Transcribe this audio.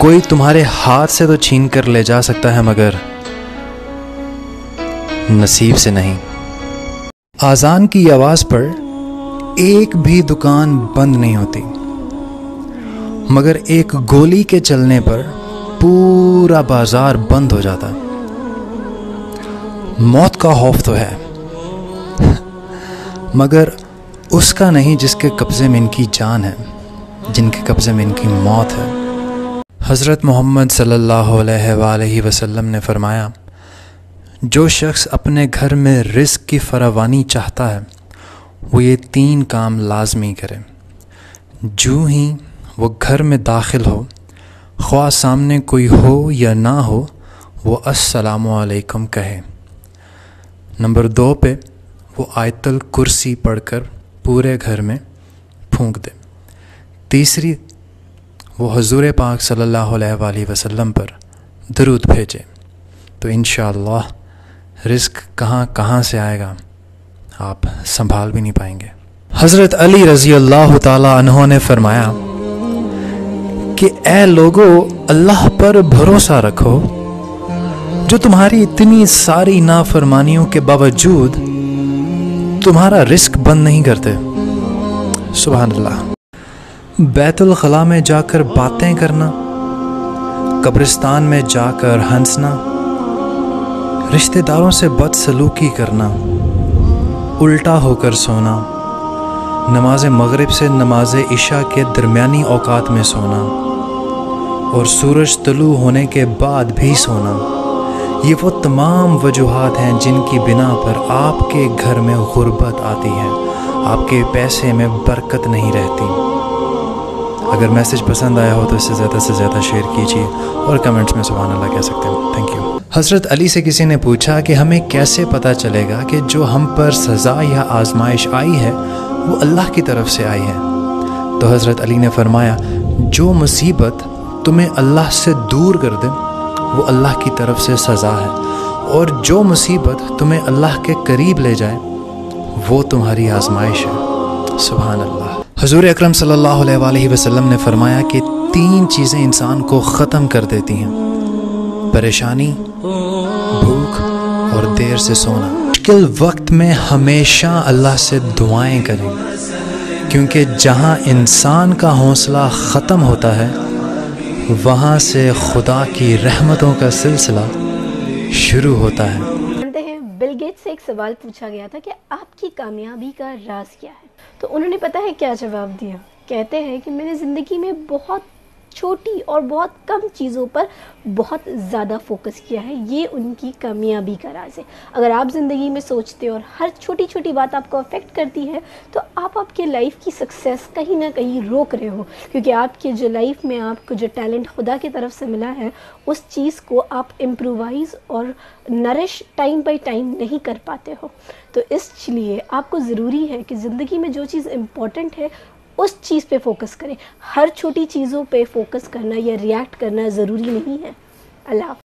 کوئی تمہارے ہاتھ سے تو چھین کر لے جا سکتا ہے مگر نصیب سے نہیں۔ اذان کی آواز پر ایک بھی دکان بند نہیں ہوتی، مگر ایک گولی کے چلنے پر پورا بازار بند ہو جاتا۔ موت کا خوف تو ہے، مگر اس کا نہیں جس کے قبضے میں ان کی جان ہے، جن کے قبضے میں ان کی موت ہے۔ حضرت محمد صلی اللہ علیہ وآلہ وسلم نے فرمایا، جو شخص اپنے گھر میں رزق کی فراوانی چاہتا ہے وہ یہ 3 کام لازمی کرے۔ جو ہی وہ گھر میں داخل ہو، خواہ سامنے کوئی ہو یا نہ ہو، وہ السلام علیکم کہے۔ نمبر 2 پہ وہ آیت الکرسی پڑھ کر پورے گھر میں پھونک دے۔ تیسری، وہ حضور پاک صلی اللہ علیہ وآلہ وسلم پر درود بھیجے، تو انشاءاللہ رزق کہاں کہاں سے آئے گا آپ سنبھال بھی نہیں پائیں گے۔ حضرت علی رضی اللہ تعالی عنہ نے فرمایا کہ اے لوگو، اللہ پر بھروسہ رکھو جو تمہاری اتنی ساری نافرمانیوں کے باوجود تمہارا رزق بند نہیں کرتے۔ سبحان اللہ۔ بیت الخلاء میں جا کر باتیں کرنا، قبرستان میں جا کر ہنسنا، رشتہ داروں سے بدسلوکی کرنا، الٹا ہو کر سونا، نماز مغرب سے نماز عشاء کے درمیانی اوقات میں سونا اور سورج طلوع ہونے کے بعد بھی سونا، یہ وہ تمام وجوہات ہیں جن کی بنا پر آپ کے گھر میں غربت آتی ہے، آپ کے پیسے میں برکت نہیں رہتی۔ اگر میسج پسند آیا ہو تو اسے زیادہ سے زیادہ شیئر کیجیے اور کمنٹس میں سبحان اللہ کہہ سکتے ہیں۔ Thank you. حضرت علی سے کسی نے پوچھا کہ ہمیں کیسے پتہ چلے گا کہ جو ہم پر سزا یا آزمائش آئی ہے وہ اللہ کی طرف سے آئی ہے؟ تو حضرت علی نے فرمایا، جو مصیبت تمہیں اللہ سے دور کر دے وہ اللہ کی طرف سے سزا ہے، اور جو مصیبت تمہیں اللہ کے قریب لے جائے وہ تمہاری آزمائش ہے۔ سبحان اللہ۔ حضور اکرم صلی اللہ علیہ وآلہ وسلم نے فرمایا کہ 3 چیزیں انسان کو ختم کر دیتی ہیں: پریشانی، بھوک اور دیر سے سونا۔ مشکل وقت میں ہمیشہ اللہ سے دعائیں کریں، کیونکہ جہاں انسان کا حوصلہ ختم ہوتا ہے وہاں سے خدا کی رحمتوں کا سلسلہ شروع ہوتا ہے۔ جانتے ہیں، بل گیٹس سے ایک سوال پوچھا گیا تھا کہ آپ کی کامیابی کا راز کیا ہے، تو انہوں نے پتہ ہے کیا جواب دیا؟ کہتے ہیں کہ میں نے زندگی میں بہت چھوٹی اور بہت کم چیزوں پر بہت زیادہ فوکس کیا ہے، یہ ان کی کامیابی کا راز ہے۔ اگر آپ زندگی میں سوچتے اور ہر چھوٹی چھوٹی بات آپ کو افیکٹ کرتی ہے تو آپ کے لائف کی سکسیس کہیں نہ کہیں روک رہے ہو، کیونکہ آپ کے جو لائف میں آپ کو جو ٹیلنٹ خدا کی طرف سے ملا ہے اس چیز کو آپ امپرووائز اور نرش ٹائم بائی ٹائم نہیں کر پاتے ہو۔ تو اس لیے آپ کو ضروری ہے کہ زندگی میں جو چیز امپورٹنٹ ہے اس چیز پہ فوکس کریں۔ ہر چھوٹی چیزوں پہ فوکس کرنا یا ریئیکٹ کرنا ضروری نہیں ہے۔ اللہ حافظ۔